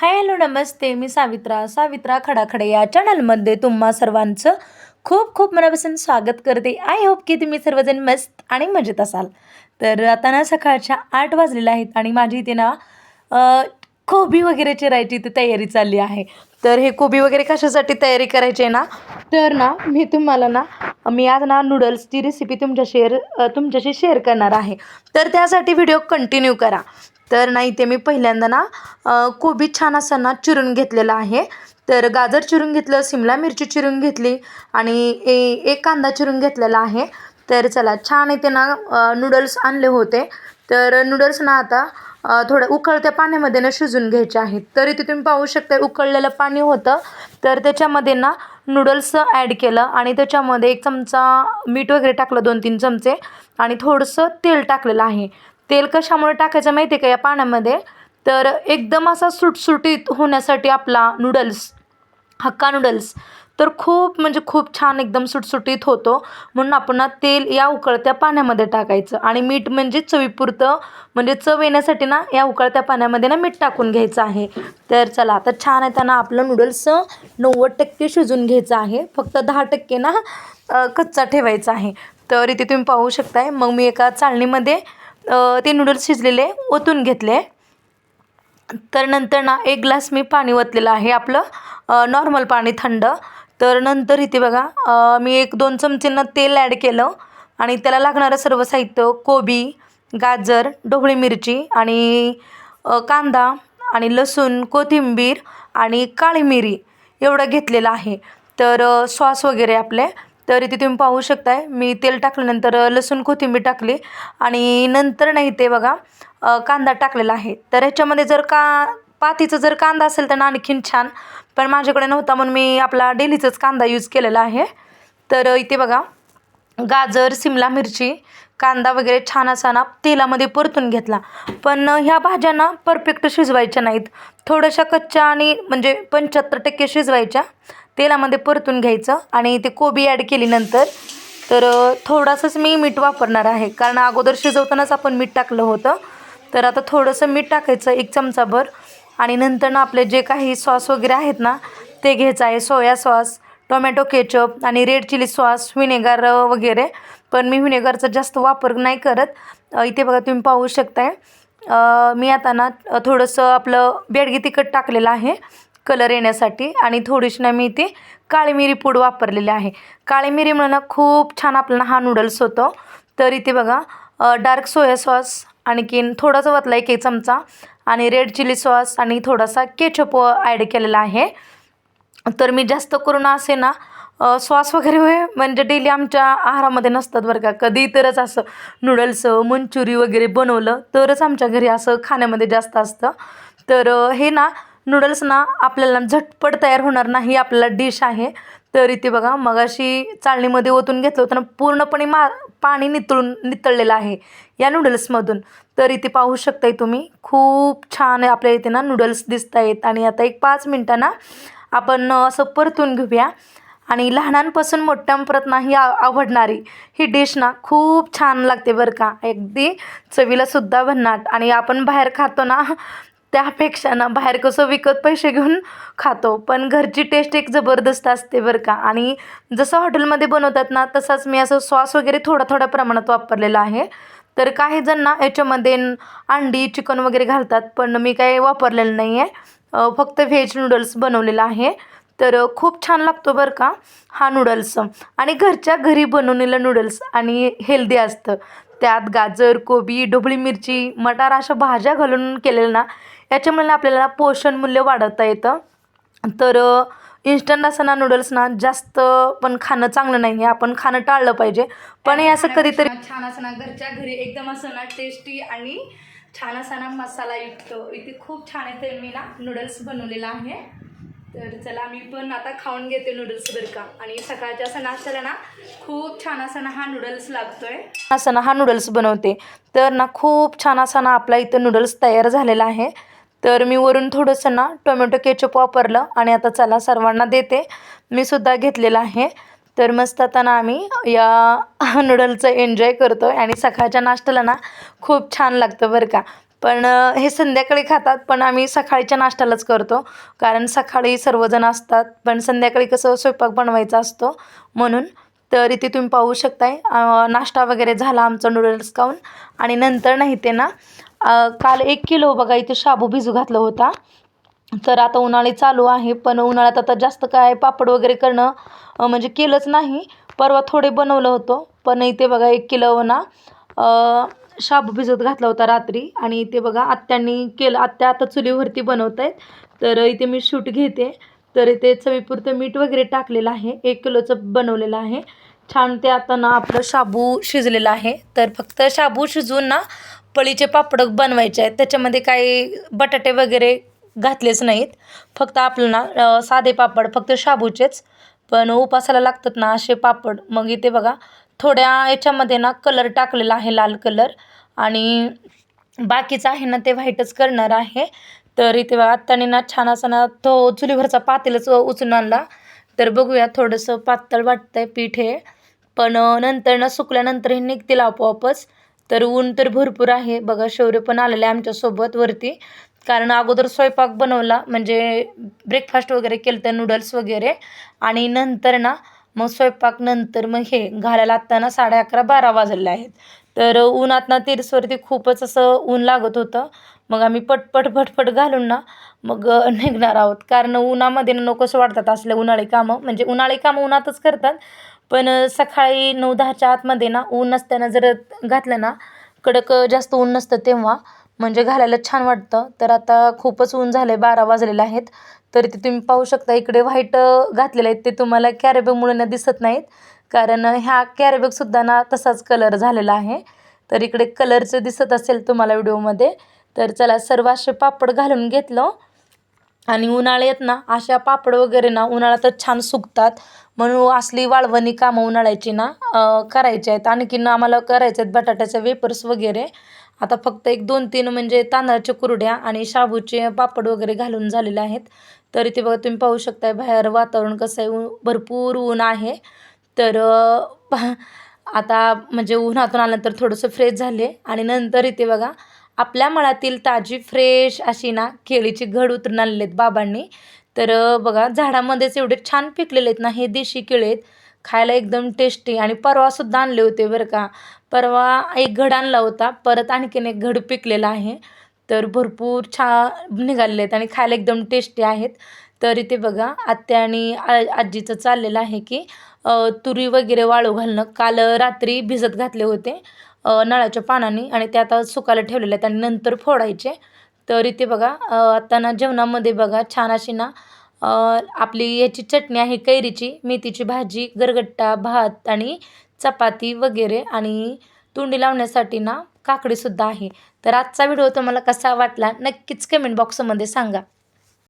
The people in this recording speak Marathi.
हाय हॅलो नमस्ते. मी सावित्रा खडाखडे या चॅनलमध्ये तुम्हा सर्वांचं खूप खूप मनापासून स्वागत करते. आय होप की तुम्ही सर्वजण मस्त आणि मजेत असाल. तर आता ना सकाळच्या 8 वाजलेले आहेत आणि माझी इथे ना कोबी वगैरे चिरायची इथे तयारी चालली आहे. तर हे कोबी वगैरे कशासाठी तयारी करायची आहे ना, तर ना मी तुम्हाला ना मी आज ना नूडल्सची रेसिपी तुमच्याशी शेअर करणार आहे. तर त्यासाठी व्हिडिओ कंटिन्यू करा. तर ना इथे मी पहिल्यांदा ना कोबी छान असा ना चिरून घेतलेला आहे. तर गाजर चिरून घेतलं, शिमला मिरची चिरून घेतली आणि एक कांदा चिरून घेतलेला आहे. तर चला छान इथे ना नूडल्स आणले होते. तर नूडल्स ना आता थोडं उकळत्या पाण्यामध्ये ना शिजून घ्यायचे आहेत. तर इथे तुम्ही पाहू शकता उकळलेलं पाणी होतं. तर त्याच्यामध्ये ना नूडल्स ॲड केलं आणि त्याच्यामध्ये 1 चमचा मीठ वगैरे टाकलं, 2-3 चमचे आणि थोडंसं तेल टाकलेलं आहे. तेल कशामुळे टाकायचं माहिती आहे का या पाण्यामध्ये? तर एकदम असा सुटसुटीत होण्यासाठी आपला हक्का नूडल्स तर खूप म्हणजे खूप छान एकदम सुटसुटीत होतो. म्हणून आपण ना तेल या उकळत्या पाण्यामध्ये टाकायचं आणि मीठ म्हणजे चवीपुरतं, म्हणजे चव येण्यासाठी ना या उकळत्या पाण्यामध्ये ना मीठ टाकून घ्यायचं आहे. तर चला आता छान आहे त्यांना आपलं नूडल्स 90% शिजून घ्यायचं आहे. फक्त 10% ना कच्चा ठेवायचा आहे. तर इथे तुम्ही पाहू शकताय. मग मी एका चाळणीमध्ये ते नूडल्स शिजलेले ओतून घेतले. तर नंतर ना 1 ग्लास मी पाणी ओतलेलं आहे, आपलं नॉर्मल पाणी थंड. तर नंतर इथे बघा मी 1-2 चमचेनं तेल ॲड केलं आणि त्याला लागणारं सर्व साहित्य कोबी, गाजर, ढोबळी मिरची आणि कांदा आणि लसूण, कोथिंबीर आणि काळी मिरी एवढं घेतलेलं आहे. तर सॉस वगैरे आपले, तर इथे तुम्ही पाहू शकताय मी तेल टाकल्यानंतर लसूण कोथिंबीर टाकली आणि नंतर नाही ते बघा कांदा टाकलेला आहे. तर ह्याच्यामध्ये जर का पातीचा जर कांदा असेल तर आणखीन छान, पण माझ्याकडे नव्हता म्हणून मी आपला डेलीचाच कांदा यूज केलेला आहे. तर इथे बघा गाजर, शिमला मिरची, कांदा वगैरे छान असा ना तेलामध्ये परतून घेतला. पण ह्या भाज्या ना परफेक्ट शिजवायच्या नाहीत, थोड्याशा कच्च्या आणि म्हणजे 75% शिजवायच्या. तेलामध्ये परतून घ्यायचं आणि ते कोबी ॲड केली नंतर. तर थोडंसंच मी मीठ वापरणार आहे, कारण अगोदर शिजवतानाच आपण मीठ टाकलं होतं. तर आता थोडंसं मीठ टाकायचं 1 चमचाभर आणि नंतर ना आपले जे काही सॉस वगैरे आहेत ना ते घ्यायचं आहे. सोया सॉस, टोमॅटो केचप आणि रेड चिली सॉस, व्हिनेगर वगैरे. पण मी व्हिनेगरचा जास्त वापर नाही करत. इथे बघा तुम्ही पाहू शकताय मी आता ना थोडंसं आपलं बेडगी तिखट टाकलेलं आहे कलर येण्यासाठी आणि थोडीशी ना मी इथे काळी मिरी पूड वापरलेली आहे. काळी मिरीमुळे ना खूप छान आपल्याला हा नूडल्स होतो. तर इथे बघा डार्क सोया सॉस आणखीन थोडासा वतला 1 चमचा आणि रेड चिली सॉस आणि थोडासा केचप ॲड केलेला आहे. तर मी जास्त करून असे ना सॉस वगैरे म्हणजे डेली आमच्या आहारामध्ये नसतात बरं का. कधी तरच असं नूडल्स, मंचुरी वगैरे बनवलं तरच आमच्या घरी असं खाण्यामध्ये जास्त असतं. तर हे ना नूडल्स ना आपल्याला झटपट तयार होणार नाही आपल्याला डिश आहे. तर इथे बघा मगाशी चाळणीमध्ये ओतून घेतलं होतं ना, पूर्णपणे पाणी नितळलेलं आहे या नूडल्समधून. तर इथे पाहू शकताय तुम्ही खूप छान आपल्या इथे ना नूडल्स दिसत आहेत. आणि आता 5 मिनटांना आपण असं परतून घेऊया. आणि लहानांपासून मोठ्यांपर्यंत नाही आवडणारी ही डिश ना खूप छान लागते बरं का. अगदी चवीलासुद्धा भन्नाट. आणि आपण बाहेर खातो ना त्यापेक्षा ना बाहेर कसं विकत पैसे घेऊन खातो, पण घरची टेस्ट एक जबरदस्त असते बरं का. आणि जसं हॉटेलमध्ये बनवतात ना तसाच मी असं सॉस वगैरे थोड्या प्रमाणात वापरलेला आहे. तर काही जण ना याच्यामध्ये अंडी, चिकन वगैरे घालतात, पण मी काही वापरलेलं नाही आहे. फक्त व्हेज नूडल्स बनवलेला आहे. तर खूप छान लागतो बरं का हा नूडल्स. आणि घरच्या घरी बनवलेलं नूडल्स आणि हेल्दी असतं. त्यात गाजर, कोबी, ढोबळी मिरची, मटार अशा भाज्या घालून केलेलं ना याच्यामुळे आपल्याला पोषण मूल्य वाढवता येतं. तर इन्स्टंट असं ना नूडल्स ना जास्त पण खाणं चांगलं नाही आहे, आपण खाणं टाळलं पाहिजे. पण हे असं कधीतरी छान असं ना घरच्या घरी एकदम असं ना टेस्टी आणि छान असा ना मसाला युक्त इथे खूप छान आहे. तर मी ना नूडल्स बनवलेला आहे. तर चला मी पण आता खाऊन घेते नूडल्स बरं का. आणि सकाळच्या असं नाश्त्याला ना खूप छान असा ना हा नूडल्स लागतोय, असं ना हा नूडल्स बनवते. तर ना खूप छान असा ना आपला इथं नूडल्स तयार झालेला आहे. तर मी वरून थोडंसं ना टोमॅटो केचप वापरलं आणि आता चला सर्वांना देते. मी सुद्धा घेतलेलं आहे. तर मस्त आता ना आम्ही या नूडल्सचं एन्जॉय करतो आणि सकाळच्या नाश्त्याला ना खूप छान लागतं बरं का. पण हे संध्याकाळी खातात, पण आम्ही सकाळच्या नाश्त्यालाच करतो. कारण सकाळी सर्वजण असतात, पण संध्याकाळी कसं स्वयंपाक बनवायचा असतो म्हणून. तर इथे तुम्ही पाहू शकताय नाश्ता वगैरे झाला आमचा नूडल्स खाऊन. आणि नंतर नाही ते ना काल 1 किलो बघा इथे शाबू भिजू घातला होता. तर आता उन्हाळी चालू आहे, पण उन्हाळ्यात आता जास्त काय पापड वगैरे करणं म्हणजे केलंच नाही. परवा थोडे बनवलं होतं, पण इथे बघा 1 किलो ना शाबू भिजत घातला होता रात्री. आणि इथे बघा आत्यांनी केलं, आत्या आता चुलीवरती बनवत आहेत. तर इथे मी शूट घेते. तर इथे चवीपुरतं मीठ वगैरे टाकलेलं आहे, 1 किलोचं बनवलेलं आहे. छान ते आता ना आपलं शाबू शिजलेलं आहे. तर फक्त शाबू शिजवून ना पळीचे पापड बनवायचे आहेत. त्याच्यामध्ये काही बटाटे वगैरे घातलेच नाहीत. फक्त आपलं ना साधे पापड फक्त शाबूचेच. पण उपासाला लागतात ना असे पापड. मग इथे बघा थोड्या याच्यामध्ये ना कलर टाकलेला आहे, लाल कलर. आणि बाकीचं आहे ना ते व्हाईटच करणार आहे. तर इथे बघा आत्याने ना छान असा ना तो चुलीवरचा पातेलच उचलून आणला. तर बघूया थोडंसं पातळ वाटतंय पीठ हे. पण नंतर ना सुकल्यानंतर हे निघतील आपोआपच. तर ऊन तर भरपूर आहे बघा. शौर्य पण आलेलं आहे आमच्यासोबत वरती. कारण अगोदर स्वयंपाक बनवला म्हणजे ब्रेकफास्ट वगैरे केलं तर नूडल्स वगैरे. आणि नंतर ना मग स्वयंपाक नंतर मग हे घालायला आत्ता ना 11:30-12 वाजलेले आहेत. तर उन्हात ना टेरेसवरती खूपच असं ऊन लागत होतं. मग आम्ही पटपट पटपट घालून ना मग निघणार आहोत. कारण उन्हामध्ये नकोसं वाटतात असले उन्हाळी कामं. म्हणजे उन्हाळी कामं उन्हातच करतात. पण सकाळी 9-10च्या आतमध्ये ना ऊन नसताना जर घातलं ना, कडक जास्त ऊन नसतं तेव्हा, म्हणजे घालायला छान वाटतं. तर आता खूपच ऊन झालं आहे, 12 वाजलेले आहेत. तर इथे तुम्ही पाहू शकता इकडे व्हाईट घातलेले आहेत, ते तुम्हाला कॅरीबॅगमुळे दिसत नाहीत. कारण ह्या कॅरीबॅगसुद्धा ना तसाच कलर झालेला आहे. तर इकडे कलरचं दिसत असेल तुम्हाला व्हिडिओमध्ये. तर चला सर्व असे पापड घालून घेतलं. आणि उन्हाळ्यात ना अशा पापड वगैरे ना उन्हाळ्यातच छान सुकतात. म्हणून असली वाळवणी कामं उन्हाळ्याची ना करायची आहेत. आणखीन आम्हाला करायचे आहेत बटाट्याचे वेफर्स वगैरे. आता फक्त 1-2-3 म्हणजे तांदळाच्या कुरड्या आणि शाबूचे पापड वगैरे घालून झालेले आहेत. तर इथे बघा तुम्ही पाहू शकताय बाहेर वातावरण कसं आहे. भरपूर ऊन आहे. तर आता म्हणजे उन्हातून आल्यानंतर थोडंसं फ्रेश झाले. आणि नंतर इथे बघा आपल्या मळ्यातील ताजी फ्रेश अशी ना केळीची घड उतरून आणलेले आहेत बाबांनी. तर बघा झाडामध्येच एवढे छान पिकलेले आहेत ना हे देशी केळी आहेत. खायला एकदम टेस्टी. आणि परवासुद्धा आणले होते बरं का. परवा एक घड आणला होता, परत आणखीन एक घड पिकलेला आहे. तर भरपूर छान निघालेले आहेत आणि खायला एकदम टेस्टी आहेत. तर इथे बघा आत्या आणि आजीचं चाललेलं आहे की तुरी वगैरे वाळू घालणं. काल रात्री भिजत घातले होते नळाच्या पाण्याने आणि ते आता सुकायला ठेवलेले आहेत आणि नंतर फोडायचे. तर इथे बघा आता ना जेवणामध्ये बघा छान अशी ना आपली याची चटणी आहे कैरीची, मेथीची भाजी, गरगट्टा, भात आणि चपाती वगैरे. आणि तोंडी लावण्यासाठी ना काकडीसुद्धा आहे. तर आजचा व्हिडिओ तुम्हाला कसा वाटला नक्कीच कमेंट बॉक्समध्ये सांगा.